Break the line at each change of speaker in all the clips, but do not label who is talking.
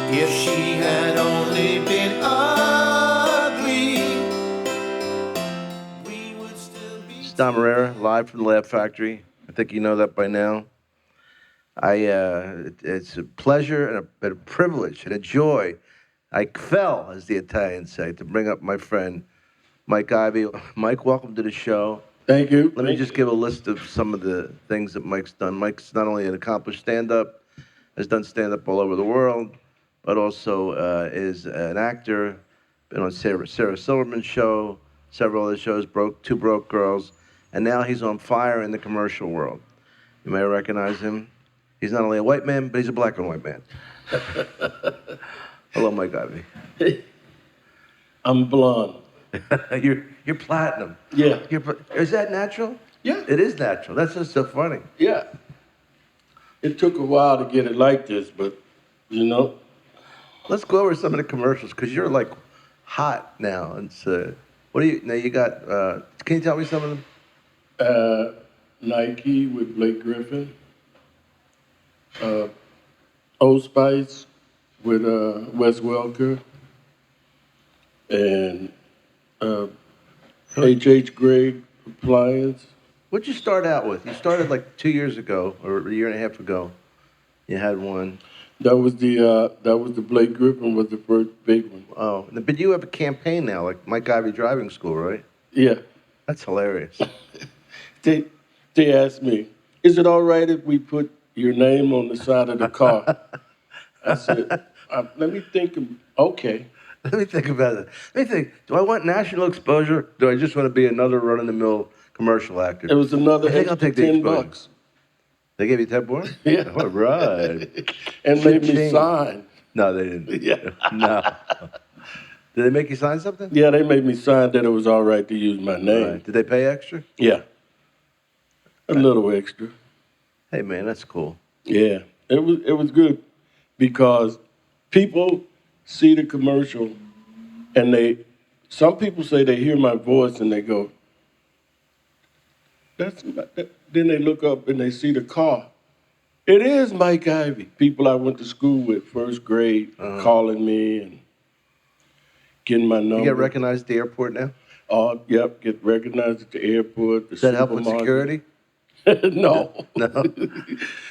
If she had only been ugly, we would still be
It's Dom Irrera, live from the Laugh Factory. I think you know that by now. It's a pleasure and a privilege and a joy. I fell, as the Italians say, to bring up my friend Mike Ivy. Mike, welcome to the show.
Thank you.
Let me just give a list of some of the things that Mike's done. Mike's not only an accomplished stand-up, has done stand-up all over the world, but also is an actor. Been on Sarah Silverman's show, several other shows, Two Broke Girls, and now he's on fire in the commercial world. You may recognize him. He's not only a white man, but he's a black and white man. Hello, Mike Ivy.
I'm blonde.
You're platinum.
Yeah.
Is that natural?
Yeah.
It is natural. That's just so funny.
Yeah. It took a while to get it like this, but you know.
Let's go over some of the commercials because you're like hot now. It's what do you now? You got? Can you tell me some of them?
Nike with Blake Griffin. Old Spice with Wes Welker. And H.H. Gregg Appliance.
What'd you start out with? You started like 2 years ago or a year and a half ago. You had one.
That was the Blake Griffin was the first big one.
Oh, but you have a campaign now, like Mike Ivy Driving School, right?
Yeah.
That's hilarious.
They asked me, is it all right if we put your name on the side of the car? I said, let me think. Okay.
Let me think about it. Let me think. Do I want national exposure? Do I just want to be another run-of-the-mill commercial actor?
It was another
I think I'll
extra
take the exposure.
$10.
They gave you 10 more?
Yeah.
All right.
And made me
Cha-ching.
sign.
No, they didn't.
Yeah.
No. Did they make you sign something?
Yeah, they made me sign that it was all right to use my name.
Right. Did they pay extra?
Yeah. A little extra.
Hey, man, that's cool.
Yeah. It was good because people see the commercial and some people say they hear my voice and they go, then they look up and they see the car. It is Mike Ivy. People I went to school with, first grade, calling me and getting my number.
You get recognized at the airport now?
Oh, yep, get recognized at the airport.
Does that help with security?
No.
No.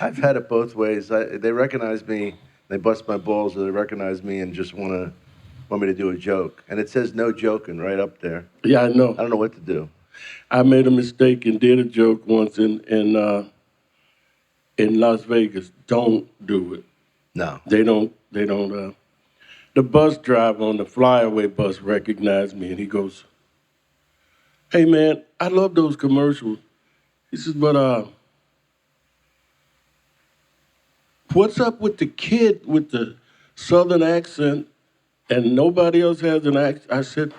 I've had it both ways. They recognize me, they bust my balls, or they recognize me and just want me to do a joke. And it says no joking right up there.
Yeah, I know.
I don't know what to do.
I made a mistake and did a joke once in Las Vegas. Don't do it.
No.
They don't. The bus driver on the flyaway bus recognized me and he goes, "Hey man, I love those commercials." He says, "But what's up with the kid with the southern accent and nobody else has an accent?" I said,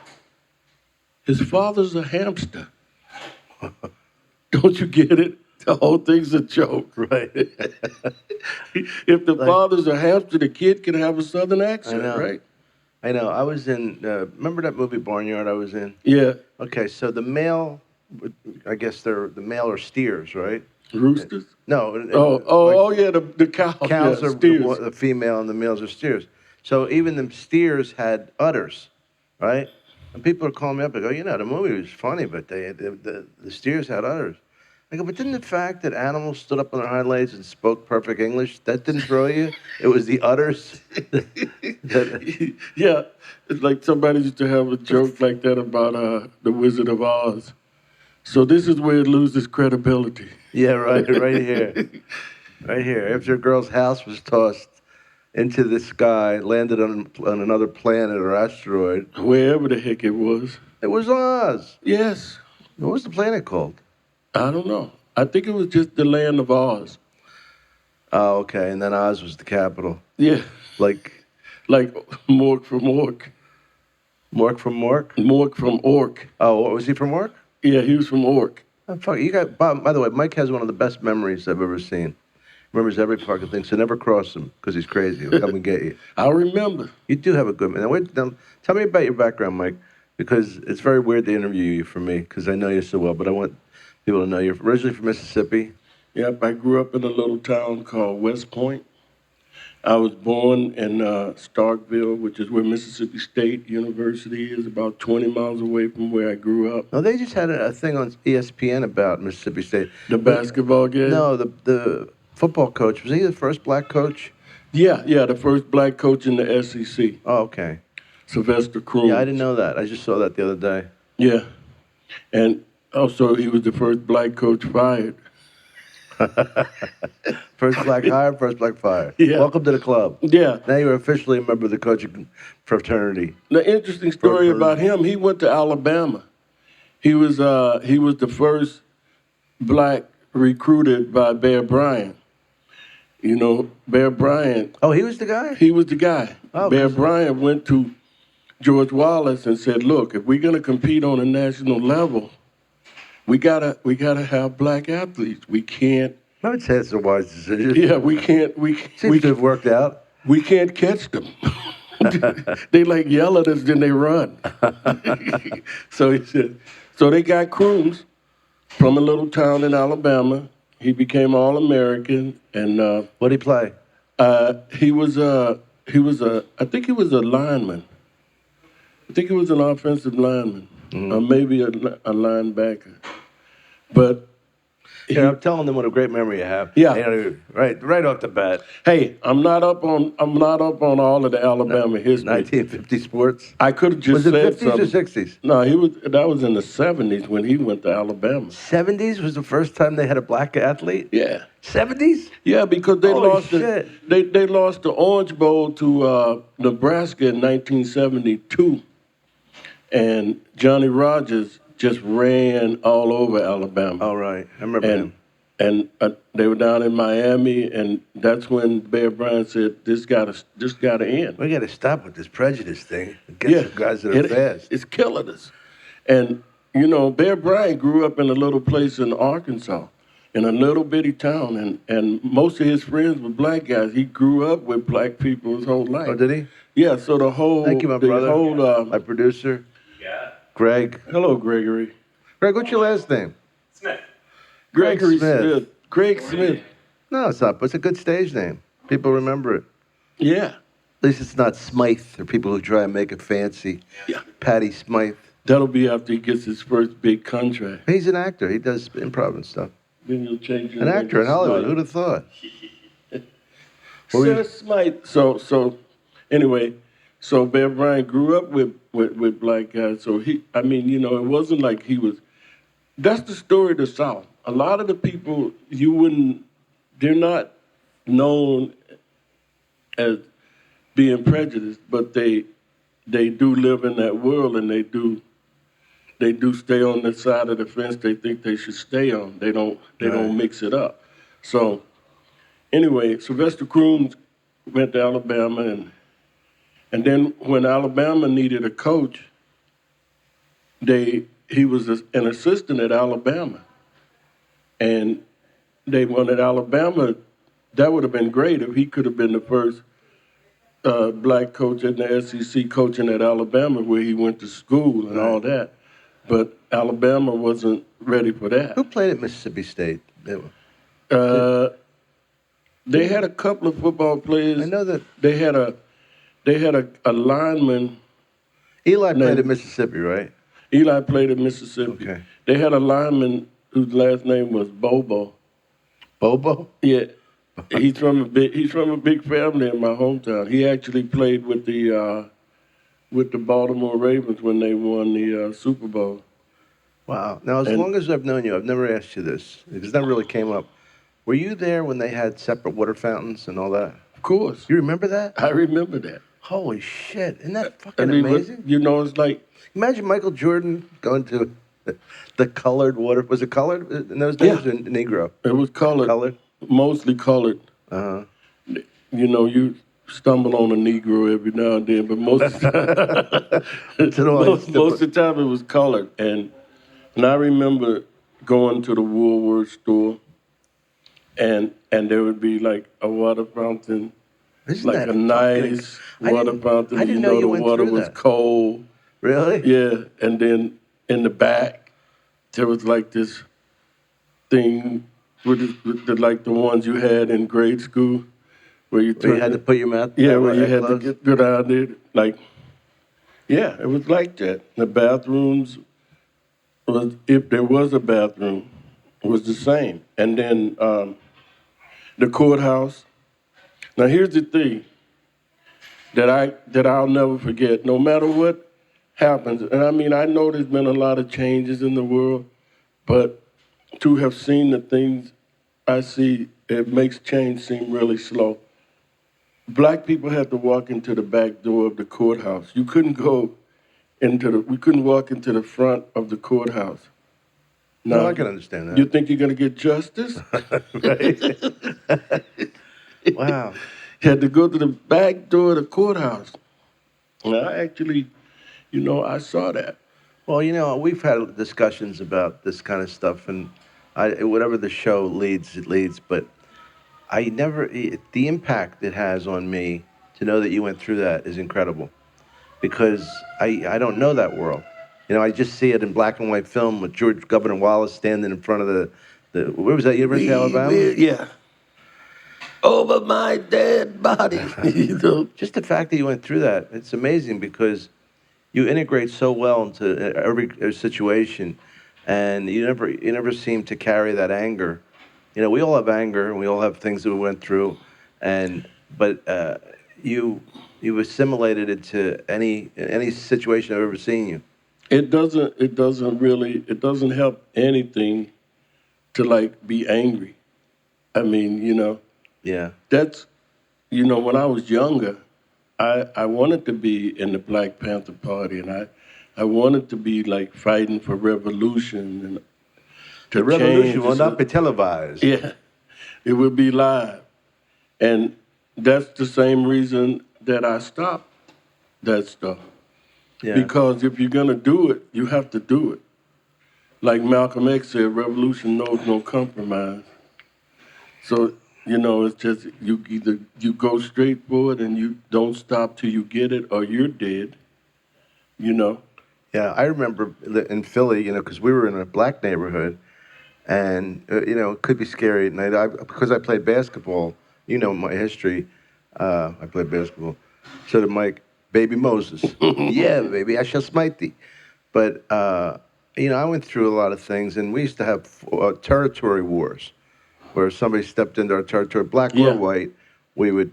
"His father's a hamster." Don't you get it? The whole thing's a joke.
Right.
If the father's a hamster, the kid can have a southern accent, right?
I know. I was in, remember that movie Barnyard I was in?
Yeah.
Okay, so the male, I guess the male are steers, right?
Roosters?
No.
Yeah, the cows.
Cows
yeah,
are
steers.
the female and the males are steers. So even the steers had udders, right? And people are calling me up and go, the movie was funny, but the steers had udders. I go, but didn't the fact that animals stood up on their hind legs and spoke perfect English, that didn't throw you? It was the udders.
Yeah, it's like somebody used to have a joke like that about the Wizard of Oz. So this is where it loses credibility.
Yeah, right here. Right here. After a girl's house was tossed into the sky, landed on another planet or asteroid.
Wherever the heck it was.
It was Oz.
Yes.
What was the planet called?
I don't know. I think it was just the land of Oz.
Oh, okay. And then Oz was the capital.
Yeah.
Like
Mork from Ork.
Mork from Mork?
Mork from Ork.
Oh, what, was he from Ork?
Yeah, he was from Ork.
Oh, fuck, by the way, Mike has one of the best memories I've ever seen. Remembers every fucking thing, so never cross him, because he's crazy. He'll come and get you.
I remember.
You do have a good man. Now, tell me about your background, Mike, because it's very weird to interview you for me, because I know you so well, but I want people to know you're originally from Mississippi.
Yep, I grew up in a little town called West Point. I was born in Starkville, which is where Mississippi State University is, about 20 miles away from where I grew up.
No, they just had a thing on ESPN about Mississippi State.
The basketball game?
No, the football coach, was he the first black coach?
Yeah, the first black coach in the SEC,
Oh, okay.
Sylvester Crooms.
Yeah, I didn't know that. I just saw that the other day.
Yeah, and also he was the first black coach fired.
First black hired, first black fired.
Yeah.
Welcome to the club.
Yeah.
Now you're officially a member of the coaching fraternity.
The interesting story about him, he went to Alabama. He was the first black recruited by Bear Bryant. You know, Bear Bryant.
Oh, he was the guy?
He was the guy.
Oh,
Bear Bryant went to George Wallace and said, "Look, if we're gonna compete on a national level, we gotta have black athletes. We can't."
I would say it's a wise decision.
Yeah, we can't.
Seems to have worked out.
We can't catch them. They like yell at us, then they run. So he said, so they got Crooms from a little town in Alabama. He became All-American, and
What'd he play?
he was I think he was a lineman. I think he was an offensive lineman, or maybe a linebacker. But
Yeah, I'm telling them what a great memory you have.
Yeah.
They don't even- right off the bat.
hey, I'm not up on all of the Alabama history.
1950 sports.
I could have just
Was it
said
50s or
something.
60s?
No, that was in the 70s when he went to Alabama.
70s was the first time they had a black athlete?
Yeah.
70s?
Yeah, because they
Holy
lost
shit.
they lost the Orange Bowl to Nebraska in 1972, and Johnny Rogers just ran all over Alabama.
All right. I remember him.
And they were down in Miami, and that's when Bear Bryant said, "This gotta end."
We got to stop with this prejudice thing. Get some guys that are fast.
It's killing us. And you know, Bear Bryant grew up in a little place in Arkansas, in a little bitty town, and most of his friends were black guys. He grew up with black people his whole life.
Oh, did he?
Yeah. So the whole
Thank you, my brother. My producer. Greg.
hello, Gregory.
Greg, what's your last name?
Gregory
Smith.
Smith. Greg Smith.
No, it's not. But it's a good stage name. People remember it.
Yeah.
At least it's not Smythe or people who try and make it fancy.
Yeah.
Patty Smythe.
That'll be after he gets his first big contract.
He's an actor. He does improv and stuff.
Then you'll change your
An
name
actor
to
in Hollywood.
Smythe.
Who'd have thought? What were you-
Sir Smythe. So anyway, so Bear Bryant grew up with black guys. So it wasn't like he was. That's the story of the South. A lot of the people they're not known as being prejudiced, but they do live in that world, and they do stay on the side of the fence they think they should stay on. They don't mix it up. So anyway, Sylvester Crooms went to Alabama, and then when Alabama needed a coach, he was an assistant at Alabama, and they wanted Alabama. That would have been great if he could have been the first black coach in the SEC coaching at Alabama, where he went to school and all that. But Alabama wasn't ready for that.
Who played at Mississippi State?
They had a couple of football players.
I know that
They had a lineman.
Eli played at Mississippi, right?
Eli played at Mississippi.
Okay.
They had a lineman whose last name was Bobo.
Bobo?
Yeah, he's from a big family in my hometown. He actually played with the Baltimore Ravens when they won the Super Bowl.
Wow. Now, as long as I've known you, I've never asked you this, because that really came up. Were you there when they had separate water fountains and all that?
Of course,
You remember that?
I remember that.
Holy shit. Isn't that fucking
I mean,
amazing?
you know, it's like
Imagine Michael Jordan going to the colored water. Was it colored in those days?
Yeah.
Or Negro?
it was colored,
Colored?
mostly colored.
Uh-huh.
You know, you stumble on a Negro every now and then, but most of the time it was colored. And I remember going to the Woolworth store, and there would be like a water fountain,
Isn't
like
that
a nice
I
water
didn't-
fountain.
I didn't know you
the
went
water
through
was
that.
cold.
Really?
Yeah, and then in the back, there was like this thing with like the ones you had in grade school, where you
Where you had to put your mouth.
yeah, where you
at
had to
close?
go down there, like, yeah, it was like that. The bathrooms was, if there was a bathroom, was the same. And then the courthouse. Now here's the thing that I'll never forget. No matter what happens, and I mean I know there's been a lot of changes in the world, but to have seen the things I see, it makes change seem really slow. Black people had to walk into the back door of the courthouse. You couldn't go we couldn't walk into the front of the courthouse.
No,
Now,
I can understand that.
you think you're gonna get justice?
Wow.
You had to go to the back door of the courthouse. And I actually, I saw that.
Well, we've had discussions about this kind of stuff, and whatever the show leads, it leads. But the impact it has on me to know that you went through that is incredible, because I don't know that world. I just see it in black and white film with George Governor Wallace standing in front of the where was that, University of Alabama?
Yeah. Over my dead body.
Just the fact that you went through that, it's amazing because you integrate so well into every situation, and you never seem to carry that anger. We all have anger, and we all have things that we went through, but you assimilated it to any situation I've ever seen you.
It doesn't help anything to like be angry. I mean,
Yeah.
that's, when I was younger, I wanted to be in the Black Panther Party, and I wanted to be like fighting for revolution and to
The revolution
change.
will not be televised.
Yeah, it would be live, and that's the same reason that I stopped that stuff.
Yeah.
Because if you're gonna do it, you have to do it. Like Malcolm X said, revolution knows no compromise. So, it's just you go straight for it and you don't stop till you get it or you're dead, you know.
Yeah, I remember in Philly, because we were in a black neighborhood, and it could be scary at night. Because I played basketball, my history. I played basketball. So did Mike, baby Moses. Yeah, baby, I shall smite thee. But I went through a lot of things, and we used to have territory wars, where somebody stepped into our territory, black or
Yeah.
white. We would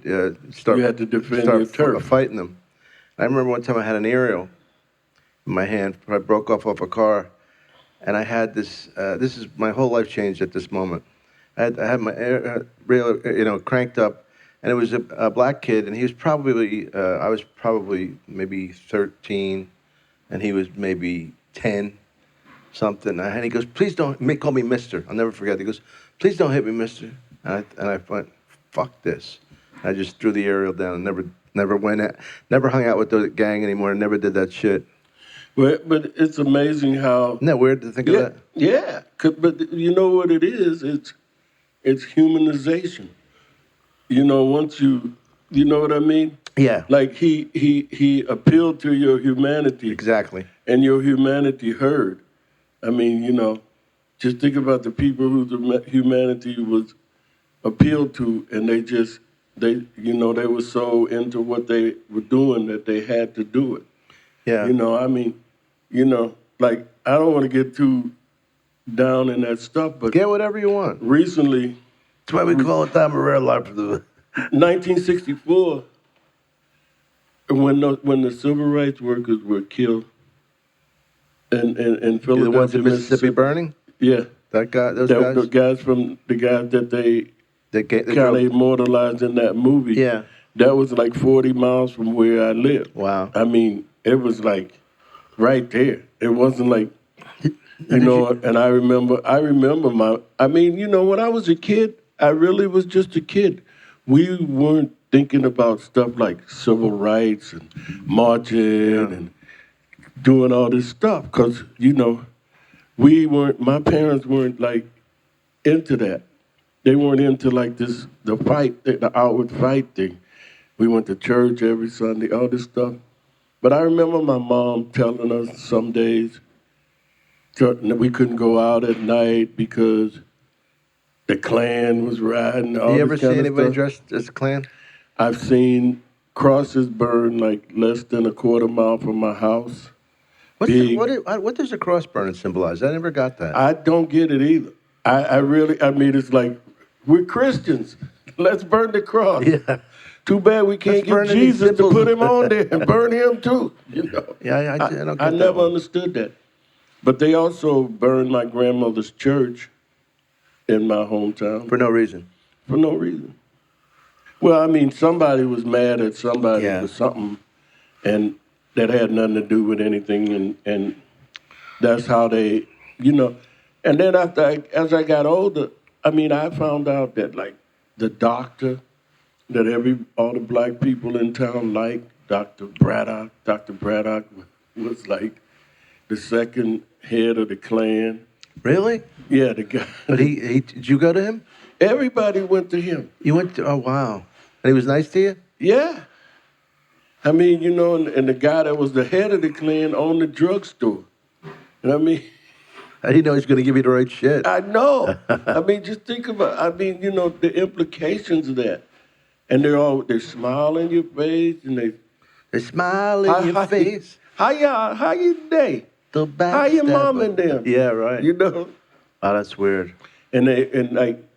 start.
You had to defend
start
your turf.
fighting them. I remember one time I had an aerial in my hand. I broke off a car, and I had this. This is my whole life changed at this moment. I had my reel, cranked up, and it was a black kid, and he was probably. I was probably maybe 13, and he was maybe 10, something. And he goes, "Please don't call me Mister." I'll never forget. He goes, "Please don't hit me, Mister." And I went, "Fuck this." I just threw the aerial down and never hung out with the gang anymore. Never did that shit.
But it's amazing how.
Isn't that weird to think of that?
Yeah. But you know what it is? It's humanization. Once you know what I mean?
Yeah.
Like he appealed to your humanity.
Exactly.
And your humanity heard. I mean, just think about the people whose humanity was appealed to, and they were so into what they were doing that they had to do it.
Yeah.
I mean, like I don't want to get too down in that stuff, but
Get whatever you want.
recently,
That's why we call it time of rare life.
1964, when the civil rights workers were killed in Philadelphia,
The ones in Mississippi burning?
Yeah.
That guy, those
The
guys?
guys that they
They
kind of
drove-
immortalized in that movie.
Yeah.
That was like 40 miles from where I live.
Wow.
I mean, it was like right there. It wasn't like, and I remember when I was a kid, I really was just a kid. We weren't thinking about stuff like civil rights and marching and doing all this stuff because, my parents weren't like into that. They weren't into like the outward fight thing. We went to church every Sunday, all this stuff. But I remember my mom telling us some days that we couldn't go out at night because the Klan was riding. All
You ever
this kind
see
of
anybody
stuff.
dressed as a Klan?
I've seen crosses burn like less than a quarter mile from my house. Big.
What does a cross burning symbolize? I never got that.
I don't get it either. I mean, it's like, we're Christians. Let's burn the cross.
Yeah.
Too bad we can't
Let's burn
get
any
Jesus to
symbols.
put him on there and burn him too. You know.
Yeah, I don't get
I
that
never
one.
understood that. But they also burned my grandmother's church in my hometown
For no reason.
for no reason. Well, I mean, somebody was mad at somebody
Yeah.
for something, and that had nothing to do with anything, and that's how they, you know. And then as I got older, I mean, I found out that like the doctor that all the black people in town liked, Dr. Braddock. Dr. Braddock was like the second head of the Klan.
Really?
Yeah, the guy.
But he did you go to him?
Everybody went to him.
You went to, oh, wow. And he was nice to you?
Yeah. I mean, you know, and the guy that was the head of the Klan owned the drugstore. And I mean,
I didn't know he was going to give you the right shit.
I know. I mean, just think about, I mean, you know, the implications of that. And they smile in your face and
They smile in your face.
How you day?
The
How your mom
backstabber.
and them?
Yeah, right.
You know?
Oh, that's weird.
And like,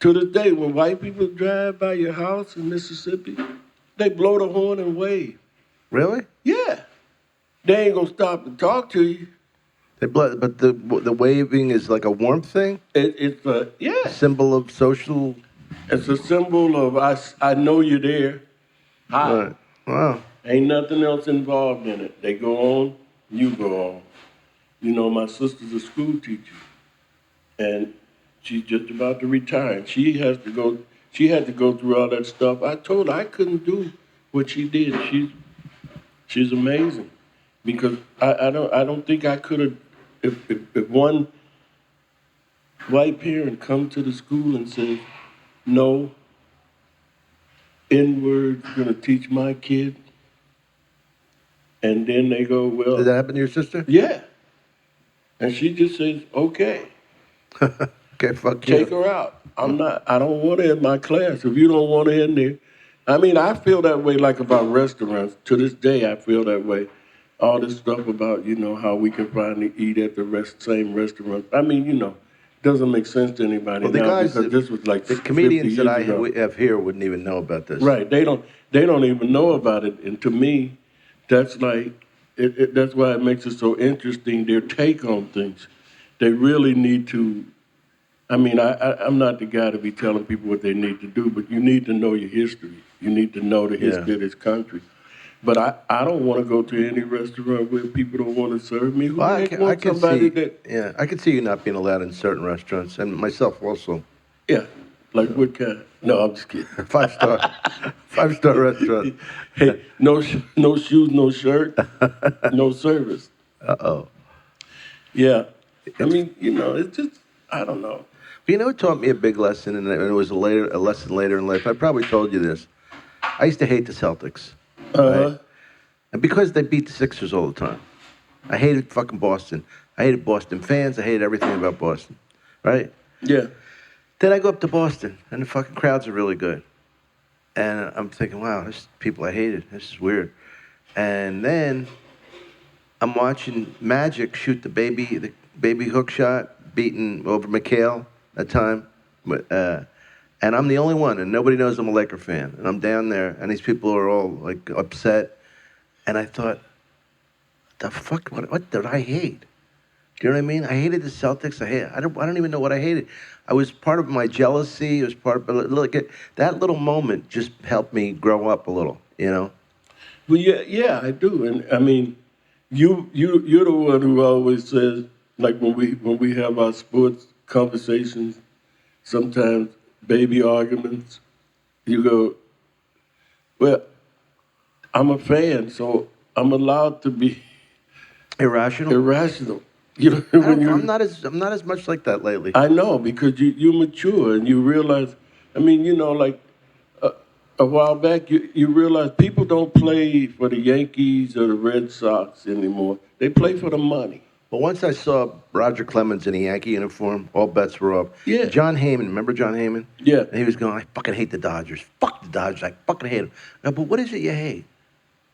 to this day, when white people drive by your house in Mississippi, they blow the horn and wave.
Really?
Yeah. They ain't gonna stop to talk to you.
But the waving is like a warmth thing?
It's a, yeah.
Symbol of social.
It's a symbol of I know you're there. Hi.
Right. Wow.
Ain't nothing else involved in it. They go on, you go on. You know, my sister's a school teacher, and she's just about to retire. And she had to go through all that stuff. I told her I couldn't do what she did. She's amazing, because I don't think I could have, if one white parent come to the school and says, no, N-word's gonna teach my kid, and then they go, well,
Did that happen to your sister?
yeah. And she just says, okay,
Okay, fuck you.
take her out. I don't want her in my class. If you don't want her in there. I mean, I feel that way like about restaurants. To this day, I feel that way. All this stuff about, you know, how we can finally eat at the same restaurant. I mean, you know, doesn't make sense to anybody
Well, the
now,
guys,
because this was like
the
50
comedians that
years ago.
have here wouldn't even know about this.
Right. They don't even know about it. And to me, that's like, that's why it makes it so interesting, their take on things. They really need to, I mean, I'm not the guy to be telling people what they need to do, but you need to know your history. You need to know the history of this country. But I don't want to go to any restaurant where people don't want to serve me. Who
Well,
the heck wants somebody that,
yeah, I can see you not being allowed in certain restaurants, and myself also.
yeah, like what kind? No, I'm just kidding.
5-star, 5-star restaurant.
Hey, no shoes, no shirt, no service.
Uh-oh.
Yeah, I mean, you know, it's just, I don't know.
But you know what taught me a big lesson, and it was a lesson later in life? I probably told you this. I used to hate the Celtics. Right? And because they beat the Sixers all the time. I hated fucking Boston. I hated Boston fans. I hated everything about Boston. Right?
Yeah.
Then I go up to Boston, and the fucking crowds are really good. And I'm thinking, wow, there's people I hated. This is weird. And then I'm watching Magic shoot the baby hook shot, beating over McHale at the time. And I'm the only one, and nobody knows I'm a Laker fan. And I'm down there, and these people are all like upset. And I thought, the fuck, what did I hate? Do you know what I mean? I hated the Celtics. I don't even know what I hated. I was part of my jealousy. It was part of, look, that little moment just helped me grow up a little, you know?
Well, yeah, I do. And I mean, you're the one who always says, like when we have our sports conversations, sometimes baby arguments, you go, well, I'm a fan, so I'm allowed to be irrational. You know,
I'm not as much like that lately.
I know, because you mature and you realize, I mean, you know, like a while back, you realize people don't play for the Yankees or the Red Sox anymore. They play for the money.
But once I saw Roger Clemens in a Yankee uniform, all bets were off.
Yeah.
John Heyman, remember John Heyman?
Yeah.
And he was going, I fucking hate the Dodgers. Fuck the Dodgers. I fucking hate them. No, but what is it you hate?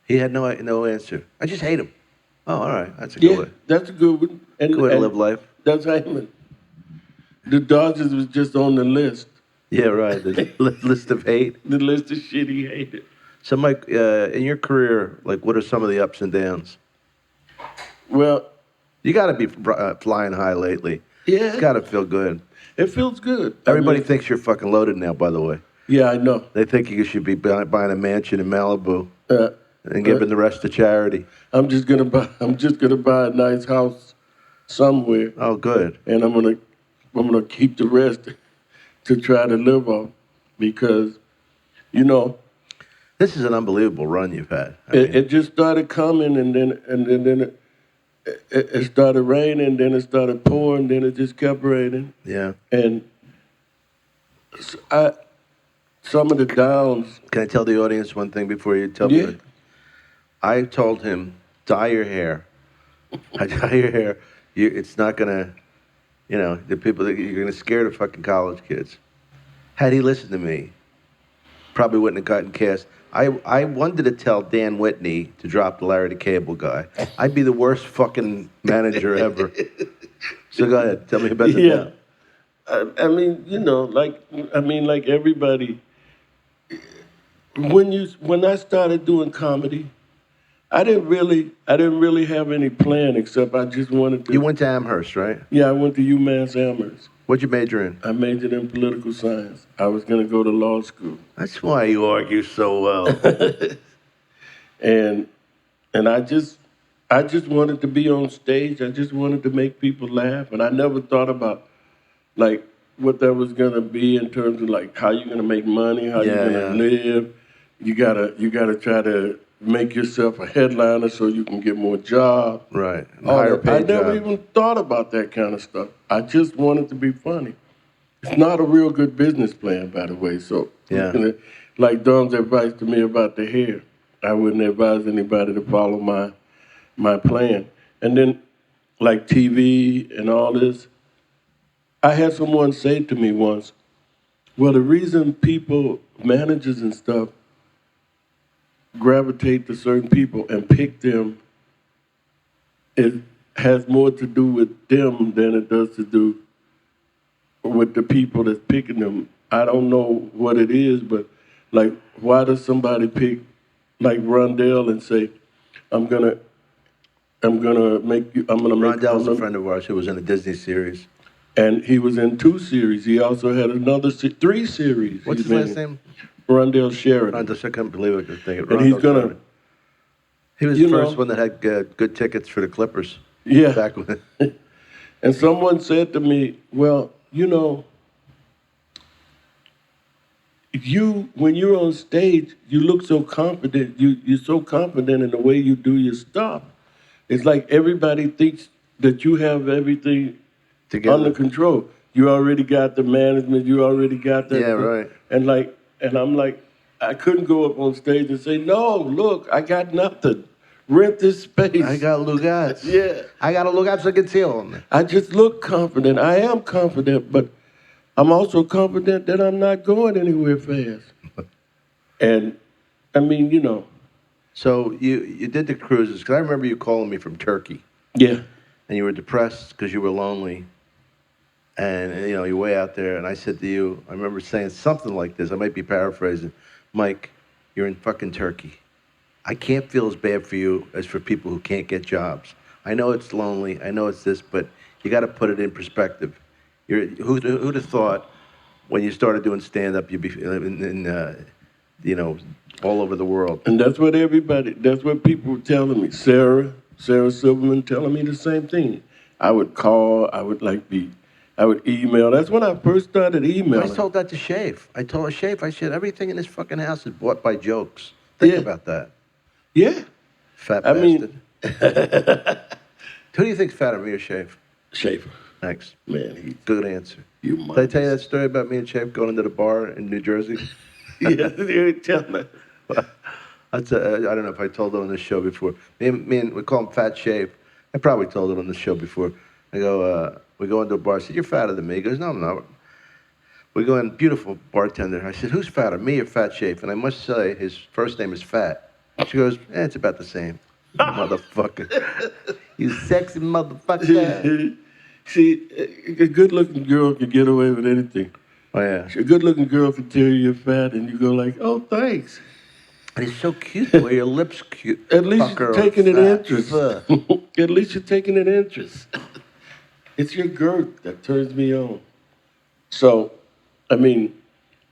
He had no answer. I just hate them. Oh, all right. That's a good
Yeah,
way.
that's a good one.
Good way to live life.
That's Heyman. The Dodgers was just on the list.
Yeah, right. The list of hate.
The list of shit he hated.
So, Mike, in your career, like, what are some of the ups and downs?
Well,
You got to be flying high lately.
yeah,
It's got to feel good.
it feels good.
Everybody thinks you're fucking loaded now, by the way.
Yeah, I know.
They think you should be buying a mansion in Malibu and giving the rest to charity.
I'm just gonna buy a nice house somewhere,
Oh, good.
and I'm gonna keep the rest to try to live off, because, you know,
This is an unbelievable run you've had.
it just started coming, and then it started raining, then it started pouring, then it just kept raining,
Yeah.
and some of the downs.
Can I tell the audience one thing before you tell
Yeah.
me? I told him, dye your hair. I dye your hair. It's not gonna, the people that you're gonna scare the fucking college kids. Had he listened to me, probably wouldn't have gotten cast. I wanted to tell Dan Whitney to drop the Larry the Cable Guy. I'd be the worst fucking manager ever. So go ahead, tell me about the
Yeah.
down.
I mean, like everybody. When I started doing comedy, I didn't really have any plan, except I just wanted to.
You went to Amherst, right?
Yeah, I went to UMass Amherst.
What'd you major in?
I majored in political science. I was gonna go to law school,
That's why you argue so well.
and I just wanted to be on stage. I just wanted to make people laugh, and I never thought about like what that was gonna be in terms of like how you're gonna make money, how you're gonna live. You gotta try to make yourself a headliner so you can get more jobs.
Right.
I never even thought about that kind of stuff. I just wanted to be funny. It's not a real good business plan, by the way. So,
Yeah.
like Don's advice to me about the hair, I wouldn't advise anybody to follow my plan. And then, like TV and all this, I had someone say to me once, well, the reason people, managers and stuff, gravitate to certain people and pick them, it has more to do with them than it does to do with the people that's picking them. I don't know what it is, but like, why does somebody pick like Rondell and say, I'm gonna make you.
Rondell's a friend of ours who was in a Disney series.
And he was in 2 series. He also had another 3 series.
What's his last name?
Rondell Sheridan.
Rondell, I couldn't believe I could think it.
And he's
Rondell
gonna.
Sheridan. He was the first one that had good tickets for the Clippers.
Yeah.
Back when.
And someone said to me, well, when you're on stage, you look so confident. You're so confident in the way you do your stuff. It's like everybody thinks that you have everything
Together.
under control. You already got the management. You already got that.
Yeah, right.
And I'm like, I couldn't go up on stage and say, no, look, I got nothing. Rent this space.
I got Lugats.
Yeah.
I got a Lugats I can see on.
I just look confident. I am confident, but I'm also confident that I'm not going anywhere fast. And I mean,
So you did the cruises, because I remember you calling me from Turkey.
Yeah.
And you were depressed because you were lonely. And, you're way out there. And I said to you, I remember saying something like this. I might be paraphrasing. Mike, you're in fucking Turkey. I can't feel as bad for you as for people who can't get jobs. I know it's lonely. I know it's this, but you got to put it in perspective. Who'd have thought when you started doing stand-up, you'd be all over the world.
And that's what people were telling me. Sarah Silverman telling me the same thing. I would call, I would email. That's when I first started emailing.
I told that to Shafe. I told Shafe, I said, everything in this fucking house is bought by jokes. Think about that.
Yeah.
Fat bastard. Who do you think's fatter, me or Shafe?
Schaefer.
Thanks.
Man,
good answer.
You
Did I tell you that story about me and Shafe going into the bar in New Jersey?
Yeah, you tell me.
I don't know if I told it on this show before. Me and we call him Fat Shafe. I probably told it on the show before. I go, we go into a bar. I said, "You're fatter than me." He goes, "No, I'm not." We go in, beautiful bartender. I said, "Who's fatter, me or Fat Shape?" And I must say, his first name is Fat. She goes, "It's about the same." Motherfucker. You sexy motherfucker.
See, a good-looking girl can get away with anything.
Oh, yeah.
A good-looking girl can tell you you're fat, and you go like, "Oh, thanks."
And he's so cute the way your lips cute.
At least
pucker
you're
on
taking an
fat
interest.
fur.
At least you're taking an interest. It's your girth that turns me on. So, I mean,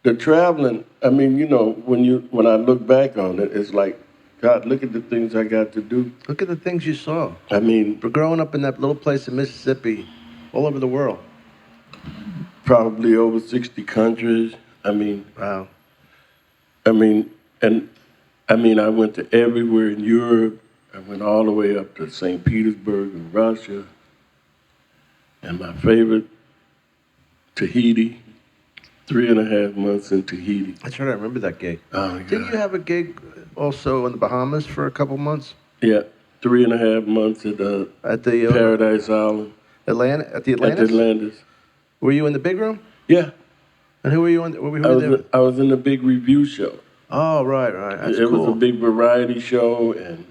the traveling. I mean, when I look back on it, it's like, God, look at the things I got to do.
Look at the things you saw.
I mean,
For growing up in that little place in Mississippi, all over the world.
probably over 60 countries.
Wow.
I went to everywhere in Europe. I went all the way up to St. Petersburg in Russia. And my favorite, Tahiti. 3.5 months in Tahiti.
That's right, I remember that gig.
Oh, my God.
Didn't you have a gig also in the Bahamas for a couple months?
Yeah, 3.5 months at
At the
Paradise Island.
At the
At the
Atlantis?
Atlantis.
Were you in the big room?
Yeah,
And who were you in? Who were you there?
I was in the big review show.
Oh, right. That's
It
cool.
was a big variety show, and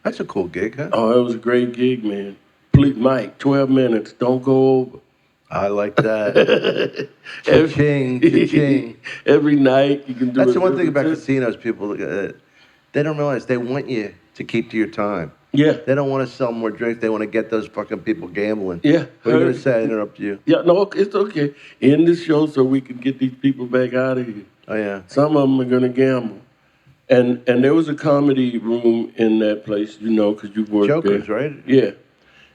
That's a cool gig, huh?
oh, it was a great gig, man. Please, Mike, 12 minutes, don't go over.
I like that. Cha-ching, cha-ching.
Every night you can do
That's
it.
the one thing about casinos, people, they don't realize they want you to keep to your time.
Yeah,
They don't want to sell more drinks. They want to get those fucking people gambling.
yeah.
What are you going to say? I interrupt you.
Yeah, no, it's okay. End the show so we can get these people back out of here.
Oh, yeah.
Some of them are gonna gamble, and there was a comedy room in that place, because you worked
Jokers,
there.
right?
Yeah,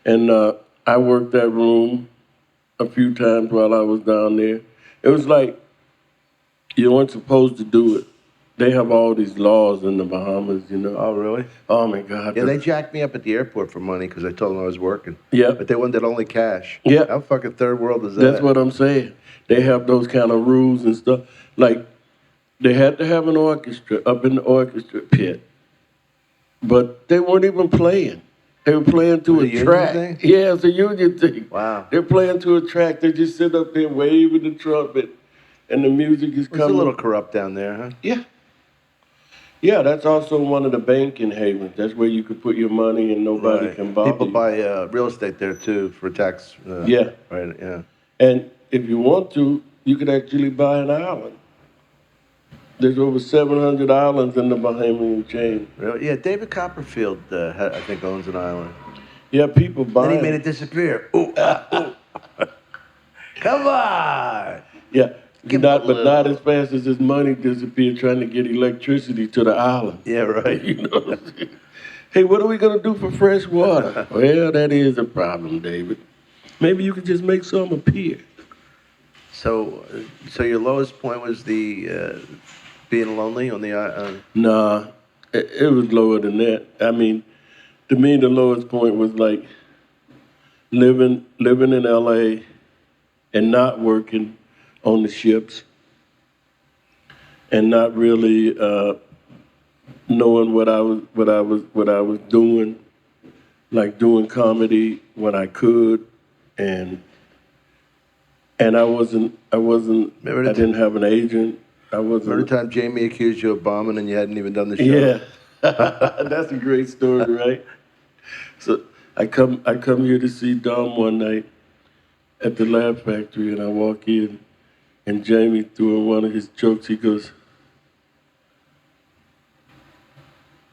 and I worked that room a few times while I was down there. It was like you weren't supposed to do it. They have all these laws in the Bahamas,
Oh, really?
Oh my God.
Yeah, they jacked me up at the airport for money because I told them I was working.
Yeah.
But they wanted only cash.
Yeah.
How fucking third world is that?
That's what I'm saying. They have those kind of rules and stuff. Like, they had to have an orchestra up in the orchestra pit, but they weren't even playing. They were playing to
Was
a
it a union
track.
thing?
Yeah, it's a union thing.
Wow.
They're playing to a track. They just sit up there waving the trumpet, and the music is
It's
coming.
a little corrupt down there, huh?
Yeah. Yeah, that's also one of the banking havens. That's where you could put your money and nobody
Right.
can bother
People
you.
buy real estate there, too, for tax.
Yeah.
Right, yeah.
And if you want to, you could actually buy an island. There's over 700 islands in the Bahamian chain.
Really? Yeah, David Copperfield, I think, owns an island.
Yeah, people buy.
Then he made it disappear. Ooh, ooh. Come on!
Yeah,
Give
not,
a
but not
little.
as fast as his money disappeared trying to get electricity to the island.
Yeah, right.
You know what I'm saying? Hey, what are we gonna do for fresh water? Well, that is a problem, David. Maybe you could just make some appear.
So your lowest point was the being lonely on the island?
Nah, it was lower than that. I mean, to me, the lowest point was like living in LA and not working on the ships and not really knowing what I was doing, like doing comedy when I could, and I wasn't. I didn't have an agent. I wasn't.
Remember the time Jamie accused you of bombing and you hadn't even done the show?
Yeah, that's a great story, right? So I come here to see Dom one night at the Laugh Factory, and I walk in, and Jamie threw in one of his jokes. He goes,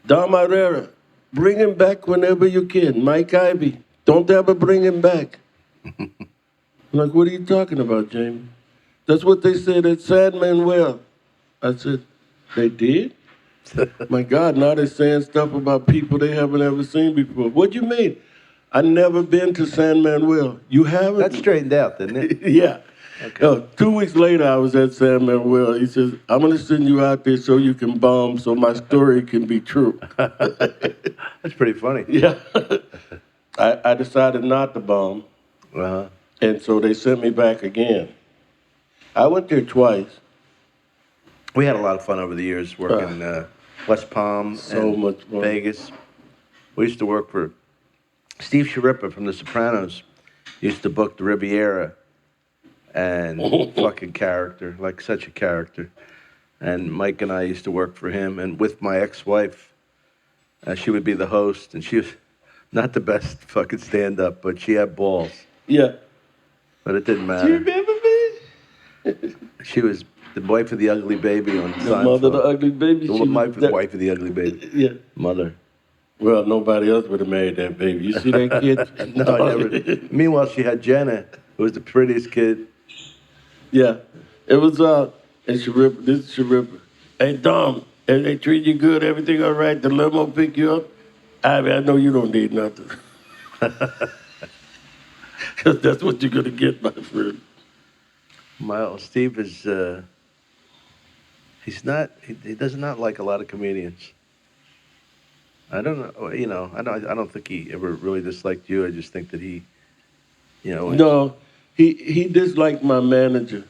"Dom Irrera, bring him back whenever you can. Mike Ivy, don't ever bring him back." I'm like, "What are you talking about, Jamie?" "That's what they said at San Manuel." I said, "They did?" "My God, now they're saying stuff about people they haven't ever seen before." "What do you mean?" "I never been to San Manuel." "You haven't?"
That straightened out, didn't it?
Yeah.
Okay.
2 weeks later, I was at San Manuel. He says, "I'm going to send you out there so you can bomb so my story can be true."
That's pretty funny.
Yeah. I decided not to bomb,
Uh-huh.
and so they sent me back again. I went there twice.
We had a lot of fun over the years working West Palm
So
and
much fun.
Vegas. We used to work for Steve Sharippa from The Sopranos. Used to book the Riviera, and fucking character, like such a character. And Mike and I used to work for him, and with my ex-wife, she would be the host, and she was not the best fucking stand-up, but she had balls.
Yeah.
But it didn't
Do you
matter.
remember me?
She was the wife of the ugly baby on
The
Seinfeld.
mother of the ugly baby.
The
She was
wife of the ugly baby.
Yeah.
Mother.
Well, nobody else would have married that baby. You see that kid?
No, I never. Meanwhile, she had Jenna, who was the prettiest kid.
Yeah. It was, and Sharippa, this is Sharippa. Hey, Dom, they treat you good? Everything all right? The limo pick you up? I mean, I know you don't need nothing. Because that's what you're going to get, my friend.
Well, Steve is, he does not like a lot of comedians. I don't know, I don't think he ever really disliked you. I just think that he,
No, he disliked my manager.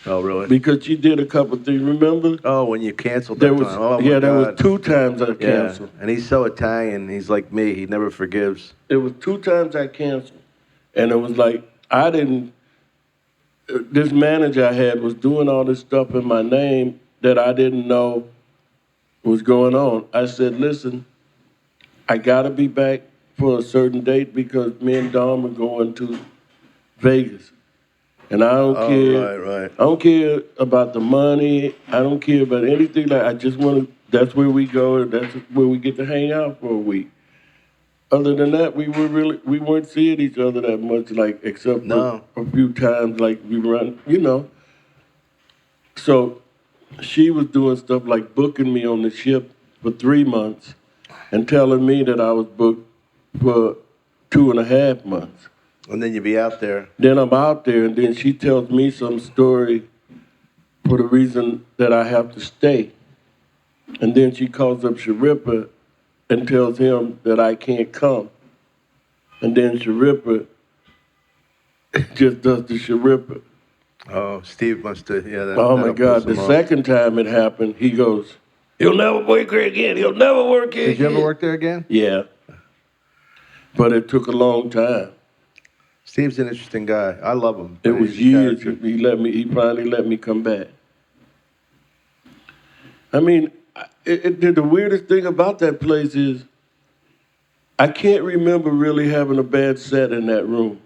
Oh, really?
Because she did a couple things, remember?
Oh, when you canceled that
There was,
time. Oh, my
yeah, there was
God.
2 times I canceled.
And he's so Italian. He's like me. He never forgives.
It was 2 times I canceled. And it was like, this manager I had was doing all this stuff in my name that I didn't know was going on. I said, listen, I got to be back for a certain date because me and Dom are going to Vegas. And I don't care.
Right.
I don't care about the money. I don't care about anything. I just want to, that's where we go. That's where we get to hang out for a week. Other than that, we weren't seeing each other that much, except for a few times, we run, So she was doing stuff like booking me on the ship for 3 months and telling me that I was booked for 2.5 months.
And then you be out there.
Then I'm out there, and then she tells me some story for the reason that I have to stay. And then she calls up Sharippa and tells him that I can't come. And then Sharippa just does the Sharippa.
Oh, Steve must have, yeah.
Oh, my God. The second time it happened, he goes, he'll never work here again. He'll never work here again.
Did you ever work there again?
Yeah. But it took a long time.
Steve's an interesting guy. I love him.
It was years. He finally let me come back. I mean, the weirdest thing about that place is I can't remember really having a bad set in that room.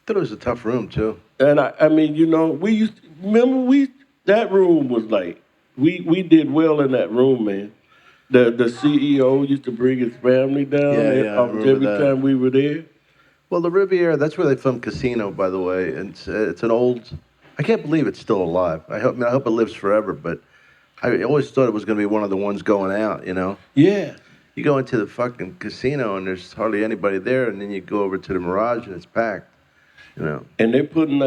I thought it was a tough room, too.
And I mean, we used to, remember that room was we did well in that room, man. The CEO used to bring his family down every time we were there.
Well, the Riviera, that's where they filmed Casino, by the way. It's an old, I can't believe it's still alive. I hope it lives forever, but I always thought it was going to be one of the ones going out,
Yeah.
You go into the fucking casino and there's hardly anybody there, and then you go over to the Mirage and it's packed,
And they're putting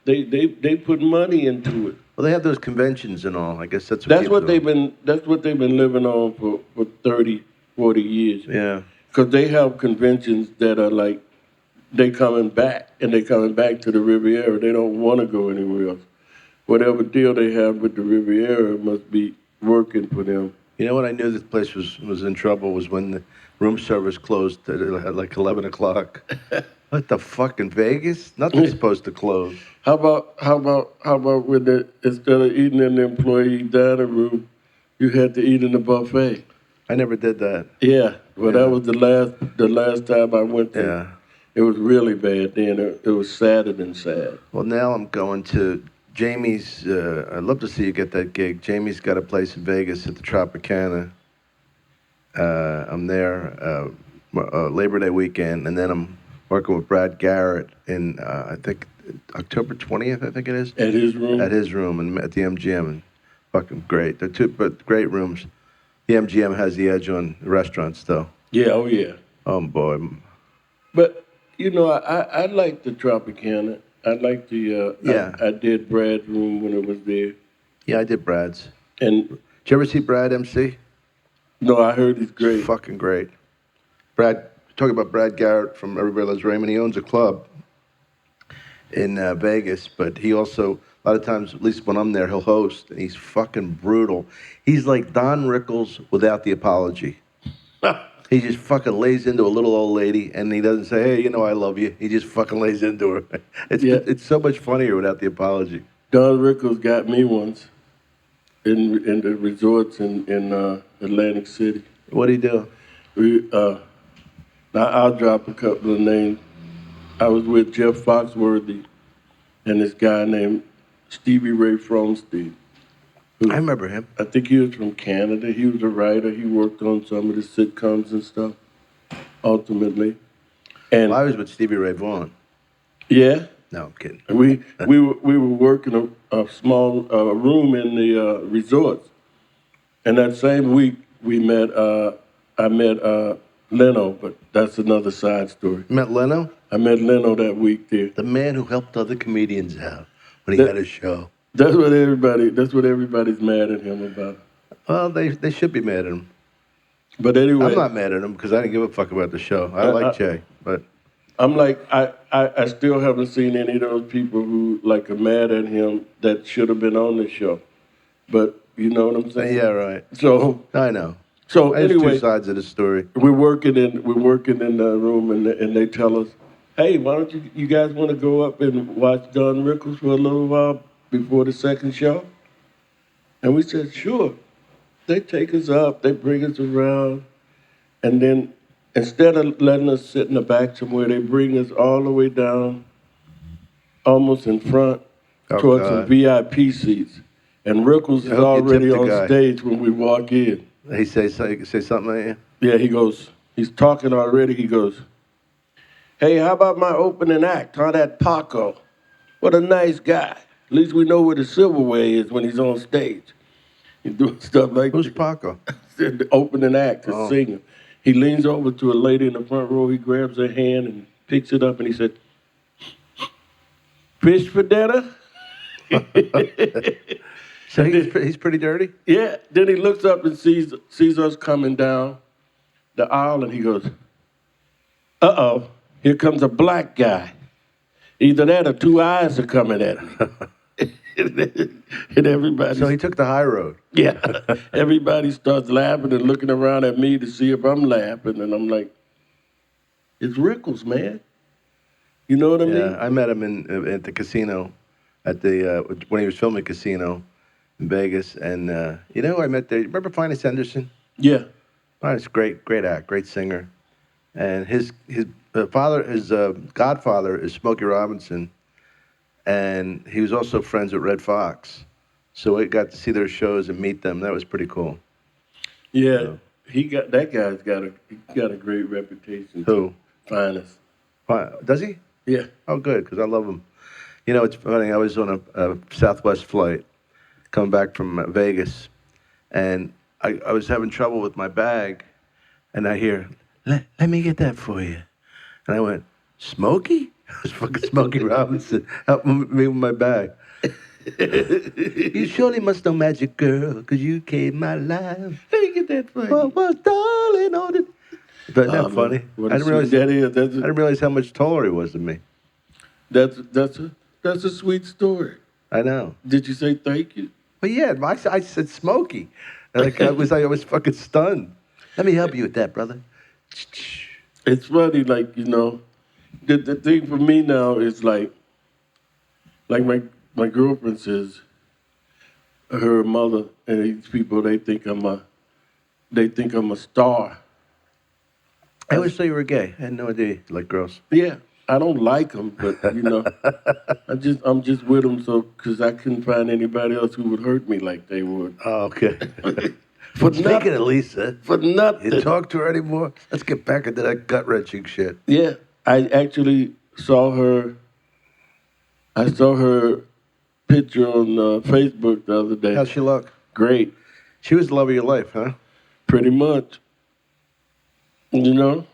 they put money into it.
Well, they have those conventions and all. I guess that's what
they've been living on for 30, 40 years.
Yeah.
Because they have conventions that are they coming back, and they coming back to the Riviera. They don't want to go anywhere else. Whatever deal they have with the Riviera must be working for them.
You know what I knew this place was in trouble was when the room service closed at 11 o'clock. What the fuck, in Vegas? Nothing's supposed to close.
How about when instead of eating in the employee dining room, you had to eat in the buffet?
I never did that.
Yeah, well, that was the last time I went there.
Yeah.
It was really bad then. It was sadder than sad.
Well, now I'm going to Jamie's. I'd love to see you get that gig. Jamie's got a place in Vegas at the Tropicana. I'm there Labor Day weekend, and then I'm working with Brad Garrett in, I think, October 20th, I think it is.
At his room?
At his room and at the MGM. And fucking great. They're but great rooms. The MGM has the edge on the restaurants, though.
Yeah, oh, yeah.
Oh, boy.
But, I like the Tropicana. I like the, I did Brad's room when it was there.
Yeah, I did Brad's.
And
did you ever see Brad MC?
No, I heard he's great.
He's fucking great. Brad, talking about Brad Garrett from Everybody Loves Raymond, he owns a club in Vegas, but he also, a lot of times, at least when I'm there, he'll host, and he's fucking brutal. He's like Don Rickles without the apology. He just fucking lays into a little old lady, and he doesn't say, "Hey, you know I love you." He just fucking lays into her.
Yeah.
It's so much funnier without the apology.
Don Rickles got me once in the resorts in Atlantic City.
What'd he do?
Now I'll drop a couple of names. I was with Jeff Foxworthy and this guy named Stevie Ray Frohnstein.
I remember him.
I think he was from Canada. He was a writer. He worked on some of the sitcoms and stuff, ultimately. And
Well, I was with Stevie Ray Vaughan.
yeah,
No, I'm kidding.
we were working a small room in the resorts. And that same week we met. I met Leno, but that's another side story.
You met Leno?
I met Leno that week there.
The man who helped other comedians out when he had a show.
That's what everybody's mad at him about.
Well, they should be mad at him.
But anyway,
I'm not mad at him because I didn't give a fuck about the show. I like Jay, but
I'm like, I still haven't seen any of those people who like are mad at him that should have been on the show. But you know what I'm saying?
yeah, right.
So
I know.
so
There's
anyway,
two sides of the story.
we're working in the room and they tell us, hey, why don't you guys want to go up and watch Don Rickles for a little while before the second show? And we said, sure. They take us up, they bring us around, and then instead of letting us sit in the back somewhere, they bring us all the way down, almost in front, towards some VIP seats. And Rickles is already on stage when we walk in.
He say something at you?
Yeah, he goes, he's talking already, he goes, hey, how about my opening act, huh, that Paco? What a nice guy. At least we know where the silverware is when he's on stage. He's doing stuff like
Who's Paco?
the opening act, the singer. He leans over to a lady in the front row, he grabs her hand and picks it up and he said, fish for dinner?
So he's pretty dirty?
Yeah, then he looks up and sees us coming down the aisle and he goes, uh-oh, here comes a black guy. Either that or two eyes are coming at me. And everybody.
So he took the high road.
Yeah. Everybody starts laughing and looking around at me to see if I'm laughing. And I'm like, it's Rickles, man. You know what I mean?
Yeah, I met him at the casino, when he was filming Casino in Vegas. And you know who I met there? Remember Finest Henderson?
Yeah.
Finest, great act, great singer. And his godfather is Smokey Robinson. And he was also friends with Red Fox. So we got to see their shows and meet them. That was pretty cool.
Yeah, that guy's got a great reputation.
Who?
Finest.
Does he?
Yeah.
Oh, good, because I love him. You know, it's funny. I was on a Southwest flight coming back from Vegas, and I was having trouble with my bag, and I hear, let me get that for you. And I went, Smokey? It was fucking Smokey Robinson helping me with my bag. You surely must know Magic Girl, because you came my life.
Let me get that for you.
What was darling on it? Isn't that funny? I didn't realize how much taller he was than me.
That's a sweet story.
I know.
Did you say thank you?
But yeah, I said Smokey. Like I was fucking stunned. Let me help you with that, brother.
It's funny, like, you know, the thing for me now is like my girlfriend says, her mother and these people, they think I'm a star.
I always thought you were gay. I had no idea you like girls.
Yeah, I don't like them, but you know, I'm just with them because I couldn't find anybody else who would hurt me like they would.
Oh, okay.
For
Speaking of Lisa,
for nothing.
you talk to her anymore? Let's get back into that gut-wrenching shit.
Yeah, I actually saw her. I saw her picture on Facebook the other day.
How's she look?
Great.
She was the love of your life, huh?
Pretty much. You know?